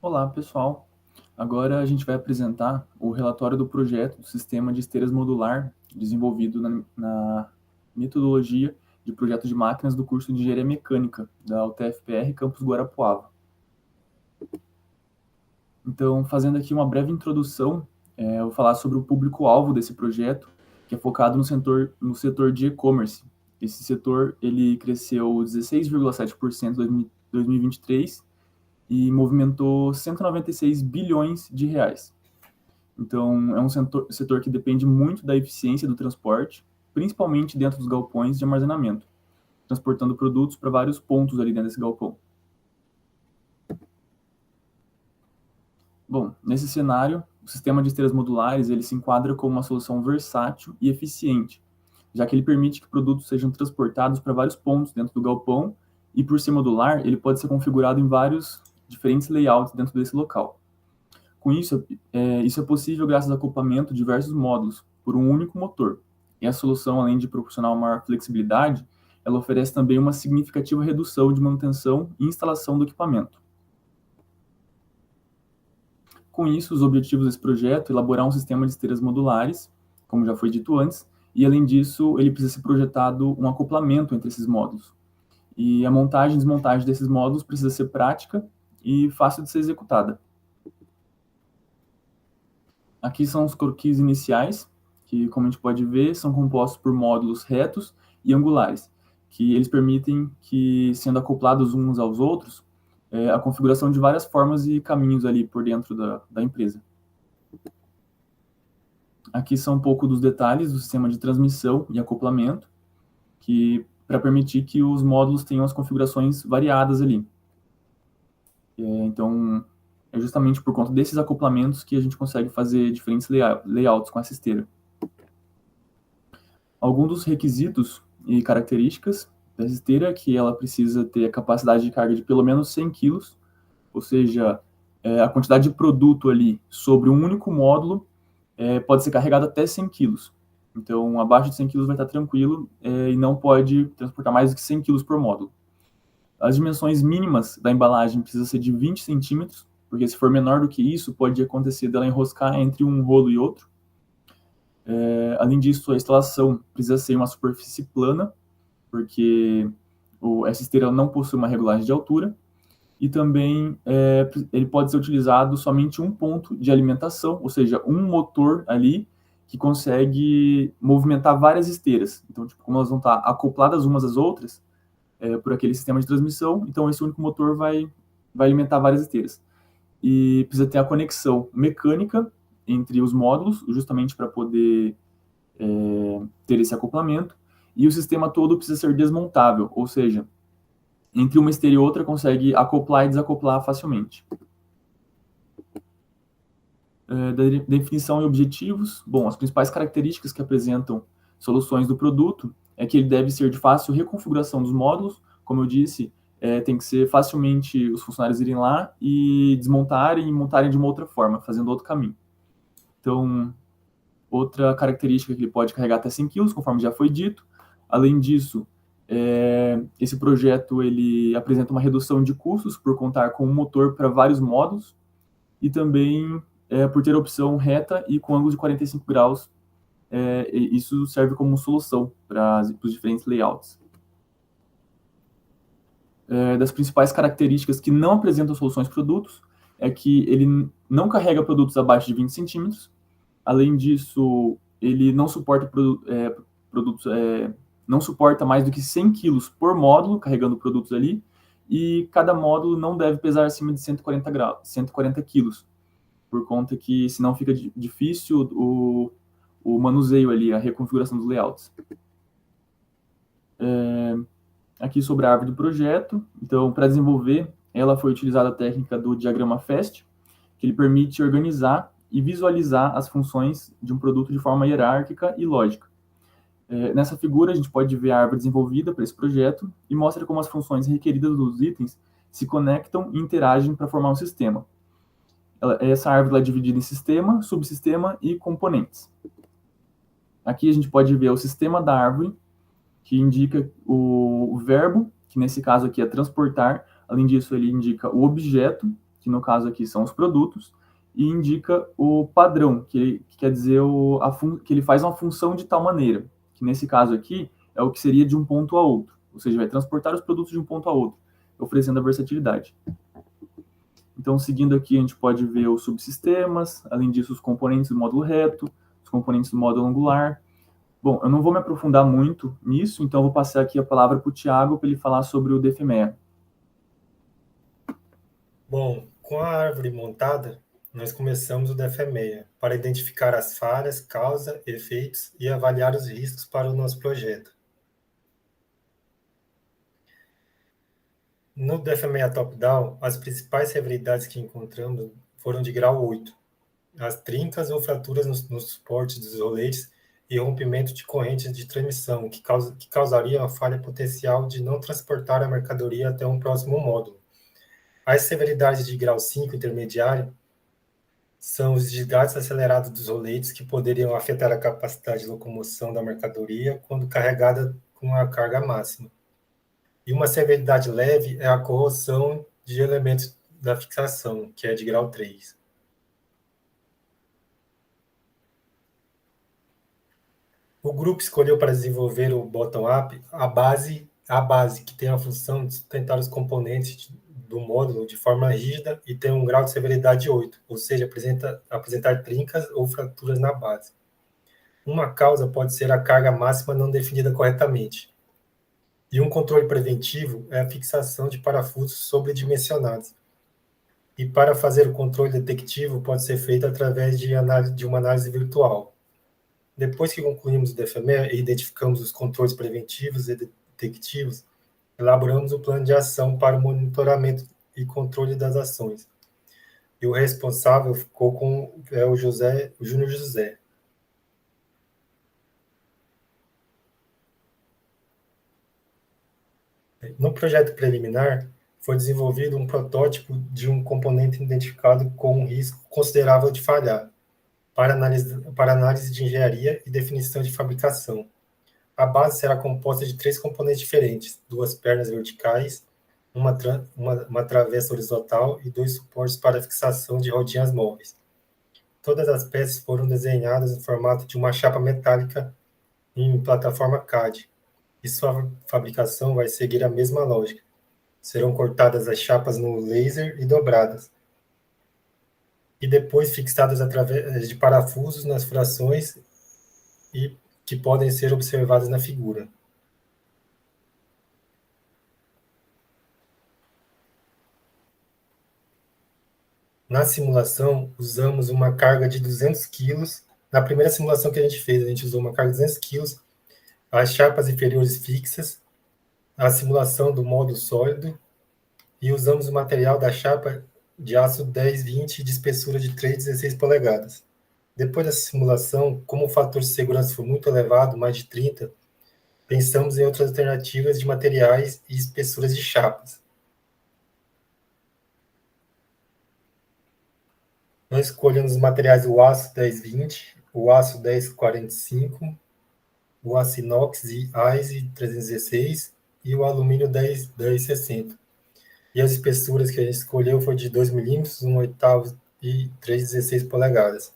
Olá, pessoal. Agora a gente vai apresentar o relatório do projeto do Sistema de Esteiras Modular, desenvolvido na metodologia de projeto de máquinas do curso de Engenharia Mecânica, da UTFPR Campus Guarapuava. Então, fazendo aqui uma breve introdução, eu vou falar sobre o público-alvo desse projeto, que é focado no setor de e-commerce. Esse setor ele cresceu 16,7% em 2023 e movimentou 196 bilhões de reais. Então, é um setor que depende muito da eficiência do transporte, principalmente dentro dos galpões de armazenamento, transportando produtos para vários pontos ali dentro desse galpão. Bom, nesse cenário, o sistema de esteiras modulares ele se enquadra como uma solução versátil e eficiente, já que ele permite que produtos sejam transportados para vários pontos dentro do galpão e, por ser modular, ele pode ser configurado em vários diferentes layouts dentro desse local. Com isso, isso é possível graças ao acoplamento de diversos módulos por um único motor. E a solução, além de proporcionar uma maior flexibilidade, ela oferece também uma significativa redução de manutenção e instalação do equipamento. Com isso, os objetivos desse projeto é elaborar um sistema de esteiras modulares, como já foi dito antes, e além disso, ele precisa ser projetado um acoplamento entre esses módulos. E a montagem e desmontagem desses módulos precisa ser prática e fácil de ser executada. Aqui são os croquis iniciais, que, como a gente pode ver, são compostos por módulos retos e angulares, que eles permitem que, sendo acoplados uns aos outros, a configuração de várias formas e caminhos ali por dentro da empresa. Aqui são um pouco dos detalhes do sistema de transmissão e acoplamento, que para permitir que os módulos tenham as configurações variadas ali. Então, é justamente por conta desses acoplamentos que a gente consegue fazer diferentes layouts com essa esteira. Alguns dos requisitos e características dessa esteira é que ela precisa ter a capacidade de carga de pelo menos 100 kg, ou seja, a quantidade de produto ali sobre um único módulo pode ser carregada até 100 kg. Então, abaixo de 100 kg vai estar tranquilo e não pode transportar mais do que 100 kg por módulo. As dimensões mínimas da embalagem precisam ser de 20 centímetros, porque se for menor do que isso, pode acontecer dela enroscar entre um rolo e outro. Além disso, a instalação precisa ser uma superfície plana, porque essa esteira não possui uma regulagem de altura, e também ele pode ser utilizado somente um ponto de alimentação, ou seja, um motor ali que consegue movimentar várias esteiras. Então, como elas vão estar acopladas umas às outras por aquele sistema de transmissão, então esse único motor vai alimentar várias esteiras. E precisa ter a conexão mecânica entre os módulos, justamente para poder ter esse acoplamento, e o sistema todo precisa ser desmontável, ou seja, entre uma esteira e outra consegue acoplar e desacoplar facilmente. Da definição e objetivos, bom, as principais características que apresentam soluções do produto é que ele deve ser de fácil reconfiguração dos módulos, como eu disse, tem que ser facilmente os funcionários irem lá e desmontarem e montarem de uma outra forma, fazendo outro caminho. Então, outra característica que ele pode carregar até 100 kg, conforme já foi dito. Além disso, esse projeto ele apresenta uma redução de custos por contar com um motor para vários módulos e também por ter opção reta e com ângulo de 45 graus. Isso serve como solução para os diferentes layouts. Das principais características que não apresentam soluções produtos é que ele não carrega produtos abaixo de 20 centímetros. Além disso, ele não suporta produtos, não suporta mais do que 100 kg por módulo, carregando produtos ali, e cada módulo não deve pesar acima de 140 kg, por conta que senão fica difícil o manuseio ali, a reconfiguração dos layouts. Aqui sobre a árvore do projeto. Então, para desenvolver, ela foi utilizada a técnica do diagrama FAST, que ele permite organizar e visualizar as funções de um produto de forma hierárquica e lógica. Nessa figura, a gente pode ver a árvore desenvolvida para esse projeto e mostra como as funções requeridas dos itens se conectam e interagem para formar um sistema. Essa árvore é dividida em sistema, subsistema e componentes. Aqui a gente pode ver o sistema da árvore, que indica o verbo, que nesse caso aqui é transportar. Além disso, ele indica o objeto, que no caso aqui são os produtos, e indica o padrão, que quer dizer que ele faz uma função de tal maneira, que nesse caso aqui é o que seria de um ponto a outro, ou seja, vai transportar os produtos de um ponto a outro, oferecendo a versatilidade. Então, seguindo aqui, a gente pode ver os subsistemas, além disso, os componentes do módulo reto, os componentes do módulo angular. Bom, eu não vou me aprofundar muito nisso, então eu vou passar aqui a palavra para o Thiago para ele falar sobre o DFMEA. Bom, com a árvore montada, nós começamos o DFMEA para identificar as falhas, causa, efeitos e avaliar os riscos para o nosso projeto. No DFMEA Top-Down, as principais severidades que encontramos foram de grau 8. As trincas ou fraturas nos suportes dos roletes e rompimento de correntes de transmissão, que causaria uma falha potencial de não transportar a mercadoria até um próximo módulo. As severidades de grau 5 intermediário são os desgastes acelerados dos roletes que poderiam afetar a capacidade de locomoção da mercadoria quando carregada com a carga máxima. E uma severidade leve é a corrosão de elementos da fixação, que é de grau 3. O grupo escolheu para desenvolver o bottom-up a base, que tem a função de sustentar os componentes do módulo de forma rígida e tem um grau de severidade 8, ou seja, apresentar trincas ou fraturas na base. Uma causa pode ser a carga máxima não definida corretamente. E um controle preventivo é a fixação de parafusos sobredimensionados. E para fazer o controle detectivo pode ser feito através de uma análise virtual. Depois que concluímos o DFMEA e identificamos os controles preventivos e detectivos, elaboramos o plano de ação para o monitoramento e controle das ações. E o responsável ficou o Júnior José. No projeto preliminar, foi desenvolvido um protótipo de um componente identificado com um risco considerável de falhar, para análise de engenharia e definição de fabricação. A base será composta de 3 componentes diferentes, 2 pernas verticais, uma travessa horizontal e 2 suportes para fixação de rodinhas móveis. Todas as peças foram desenhadas no formato de uma chapa metálica em plataforma CAD, e sua fabricação vai seguir a mesma lógica. Serão cortadas as chapas no laser e dobradas, e depois fixadas através de parafusos nas frações e que podem ser observadas na figura. Na simulação, usamos uma carga de 200 kg. Na primeira simulação que a gente fez, a gente usou uma carga de 200 kg, as chapas inferiores fixas, a simulação do módulo sólido, e usamos o material da chapa de aço 10-20 de espessura de 3,16 polegadas. Depois dessa simulação, como o fator de segurança foi muito elevado, mais de 30, pensamos em outras alternativas de materiais e espessuras de chapas. Nós escolhemos os materiais o aço 10-20, o aço 10-45, o aço inox e ISE 316 e o alumínio 10-60. E as espessuras que a gente escolheu foi de 2 milímetros, 1/8 e 3,16 polegadas.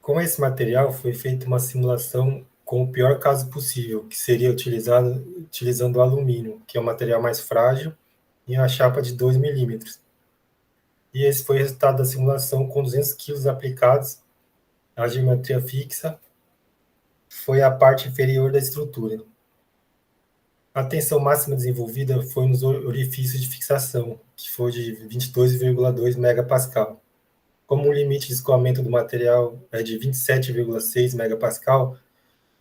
Com esse material foi feita uma simulação com o pior caso possível, que seria utilizando o alumínio, que é o material mais frágil, e uma chapa de 2 milímetros. E esse foi o resultado da simulação com 200 kg aplicados. A geometria fixa foi a parte inferior da estrutura. A tensão máxima desenvolvida foi nos orifícios de fixação, que foi de 22,2 megapascal. Como o limite de escoamento do material é de 27,6 megapascal,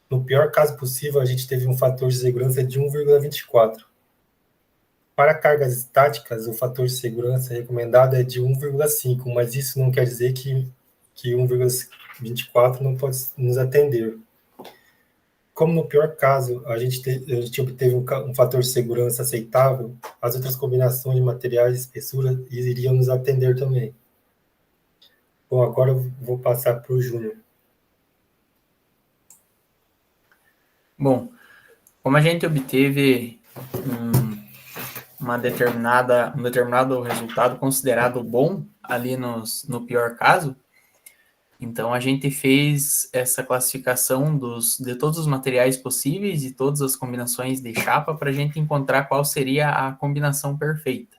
no pior caso possível, a gente teve um fator de segurança de 1,24. Para cargas estáticas, o fator de segurança recomendado é de 1,5, mas isso não quer dizer que 1,24 não pode nos atender. Como no pior caso a gente obteve um fator de segurança aceitável, as outras combinações de materiais e espessura iriam nos atender também. Bom, agora eu vou passar para o Júnior. Bom, como a gente obteve um determinado resultado considerado bom ali no pior caso. Então, a gente fez essa classificação de todos os materiais possíveis e todas as combinações de chapa para a gente encontrar qual seria a combinação perfeita.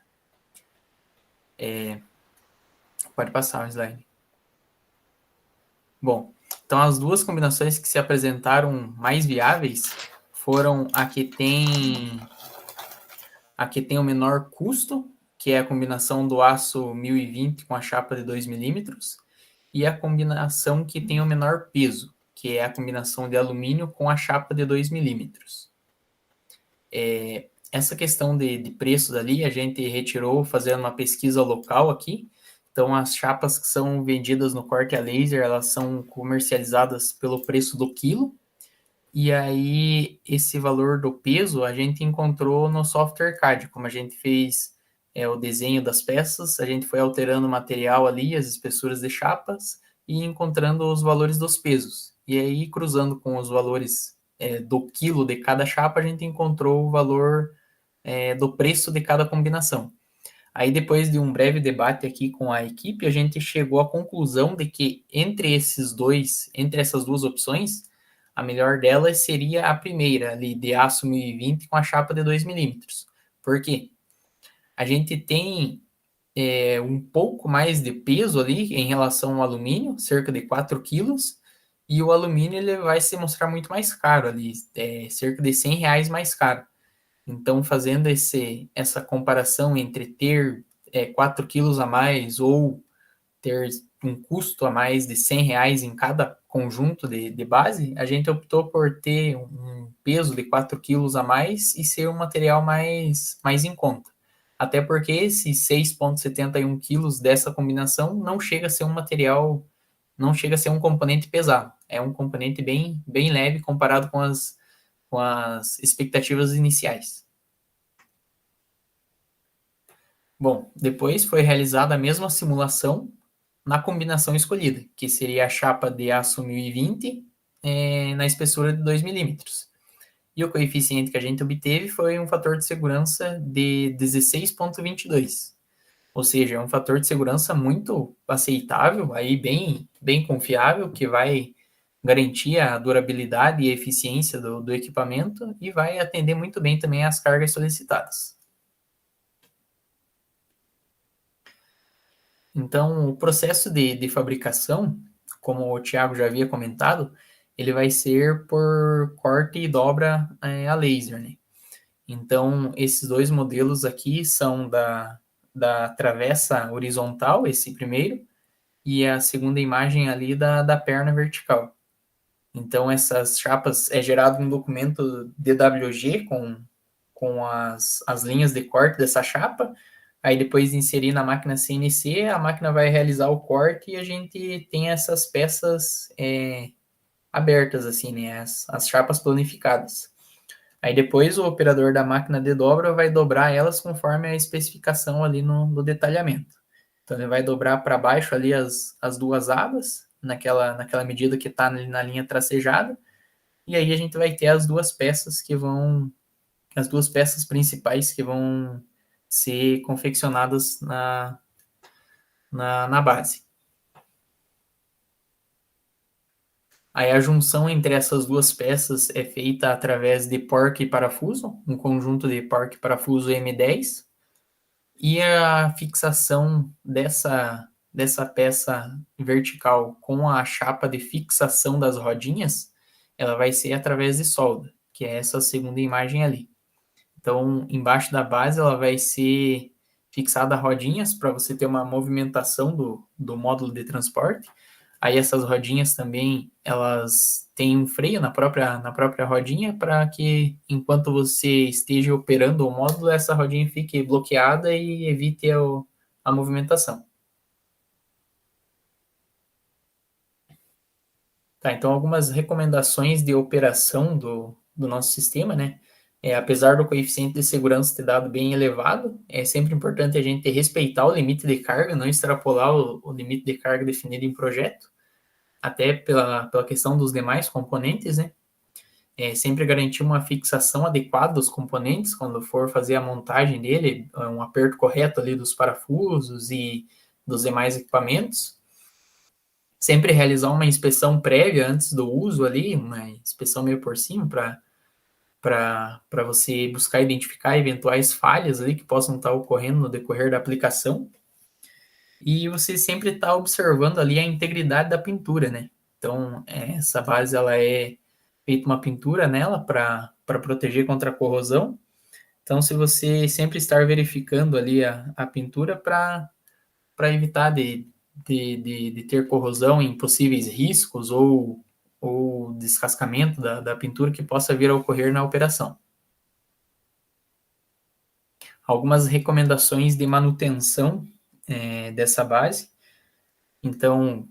Pode passar o slide. Bom, então as duas combinações que se apresentaram mais viáveis foram a que tem o menor custo, que é a combinação do aço 1020 com a chapa de 2 milímetros, e a combinação que tem o menor peso, que é a combinação de alumínio com a chapa de 2 milímetros. Essa questão de preços ali, a gente retirou fazendo uma pesquisa local aqui. Então, as chapas que são vendidas no corte a laser, elas são comercializadas pelo preço do quilo. E aí, esse valor do peso, a gente encontrou no software CAD. Como a gente fez o desenho das peças, a gente foi alterando o material ali, as espessuras de chapas, e encontrando os valores dos pesos. E aí, cruzando com os valores do quilo de cada chapa, a gente encontrou o valor do preço de cada combinação. Aí, depois de um breve debate aqui com a equipe, a gente chegou à conclusão de que entre essas duas opções, a melhor delas seria a primeira, ali, de aço 1020 com a chapa de 2 milímetros. Por quê? A gente tem um pouco mais de peso ali em relação ao alumínio, cerca de 4 quilos, e o alumínio ele vai se mostrar muito mais caro ali, cerca de R$100 mais caro. Então, fazendo essa comparação entre ter 4 quilos a mais ou ter um custo a mais de R$100 em cada conjunto de base, a gente optou por ter um peso de 4 quilos a mais e ser um material mais em conta. Até porque esses 6,71 quilos dessa combinação não chega a ser um material, não chega a ser um componente pesado. É um componente bem leve comparado com as expectativas iniciais. Bom, depois foi realizada a mesma simulação na combinação escolhida, que seria a chapa de aço 1020 na espessura de 2 milímetros. E o coeficiente que a gente obteve foi um fator de segurança de 16,22. Ou seja, é um fator de segurança muito aceitável, aí bem confiável, que vai garantir a durabilidade e a eficiência do equipamento e vai atender muito bem também às cargas solicitadas. Então, o processo de fabricação, como o Thiago já havia comentado, ele vai ser por corte e dobra a laser, né? Então, esses dois modelos aqui são da travessa horizontal, esse primeiro, e a segunda imagem ali da perna vertical. Então, essas chapas é gerado um documento DWG com as linhas de corte dessa chapa. Aí, depois de inserir na máquina CNC, a máquina vai realizar o corte e a gente tem essas peças abertas, assim, né? As chapas planificadas. Aí, depois, o operador da máquina de dobra vai dobrar elas conforme a especificação ali no detalhamento. Então, ele vai dobrar para baixo ali as duas abas, naquela medida que está na linha tracejada, e aí a gente vai ter as duas peças principais que vão ser confeccionadas na base. Aí a junção entre essas duas peças é feita através de porca e parafuso, um conjunto de porca e parafuso M10, e a fixação dessa peça vertical com a chapa de fixação das rodinhas, ela vai ser através de solda, que é essa segunda imagem ali. Então, embaixo da base, ela vai ser fixada rodinhas para você ter uma movimentação do módulo de transporte. Aí essas rodinhas também, elas têm um freio na própria rodinha para que, enquanto você esteja operando o módulo, essa rodinha fique bloqueada e evite a movimentação. Tá, então algumas recomendações de operação do nosso sistema, né? Apesar do coeficiente de segurança ter dado bem elevado, é sempre importante a gente respeitar o limite de carga, não extrapolar o limite de carga definido em projeto, até pela questão dos demais componentes, né? sempre garantir uma fixação adequada dos componentes quando for fazer a montagem dele, um aperto correto ali dos parafusos e dos demais equipamentos. Sempre realizar uma inspeção prévia antes do uso ali, uma inspeção meio por cima para você buscar identificar eventuais falhas ali que possam estar ocorrendo no decorrer da aplicação. E você sempre está observando ali a integridade da pintura, né? Então, essa base ela é feita uma pintura nela para proteger contra a corrosão. Então, se você sempre estar verificando ali a pintura para evitar de ter corrosão em possíveis riscos ou descascamento da pintura que possa vir a ocorrer na operação. Algumas recomendações de manutenção dessa base. Então,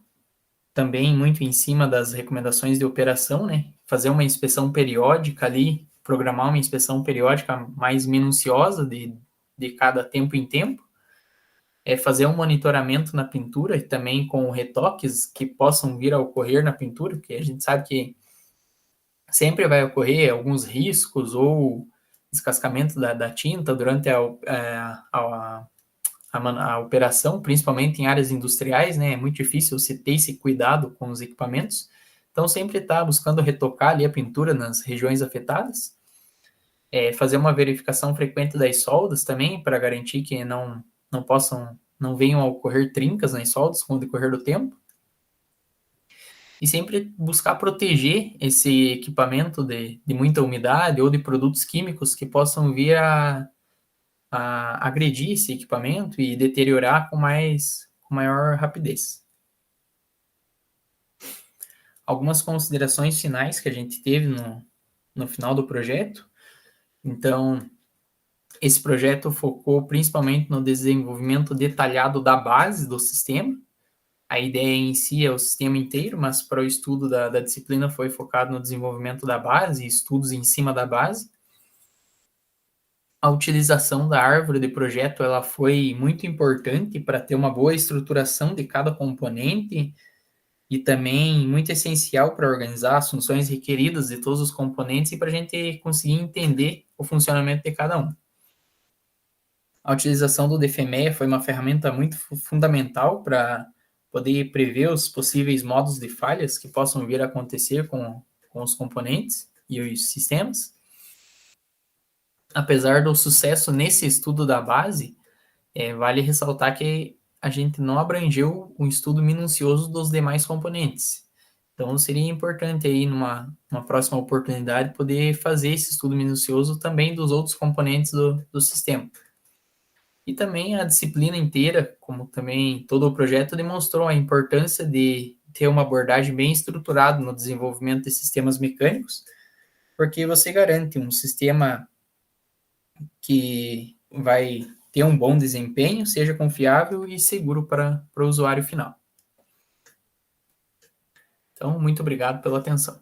também muito em cima das recomendações de operação, né? Fazer uma inspeção periódica ali, programar uma inspeção periódica mais minuciosa de cada tempo em tempo. Fazer um monitoramento na pintura e também com retoques que possam vir a ocorrer na pintura, porque a gente sabe que sempre vai ocorrer alguns riscos ou descascamento da tinta durante a operação, principalmente em áreas industriais, né? É muito difícil você ter esse cuidado com os equipamentos. Então, sempre está buscando retocar ali a pintura nas regiões afetadas. Fazer uma verificação frequente das soldas também, para garantir que não venham a ocorrer trincas nas soldas com o decorrer do tempo. E sempre buscar proteger esse equipamento de muita umidade ou de produtos químicos que possam vir a agredir esse equipamento e deteriorar com maior rapidez. Algumas considerações finais que a gente teve no final do projeto. Então, esse projeto focou principalmente no desenvolvimento detalhado da base do sistema. A ideia em si é o sistema inteiro, mas para o estudo da disciplina foi focado no desenvolvimento da base e estudos em cima da base. A utilização da árvore de projeto ela foi muito importante para ter uma boa estruturação de cada componente e também muito essencial para organizar as funções requeridas de todos os componentes e para a gente conseguir entender o funcionamento de cada um. A utilização do DFMEA foi uma ferramenta muito fundamental para poder prever os possíveis modos de falhas que possam vir a acontecer com os componentes e os sistemas. Apesar do sucesso nesse estudo da base, vale ressaltar que a gente não abrangeu um estudo minucioso dos demais componentes. Então, seria importante aí, numa próxima oportunidade, poder fazer esse estudo minucioso também dos outros componentes do sistema. E também a disciplina inteira, como também todo o projeto, demonstrou a importância de ter uma abordagem bem estruturada no desenvolvimento de sistemas mecânicos, porque você garante um sistema que vai ter um bom desempenho, seja confiável e seguro para o usuário final. Então, muito obrigado pela atenção.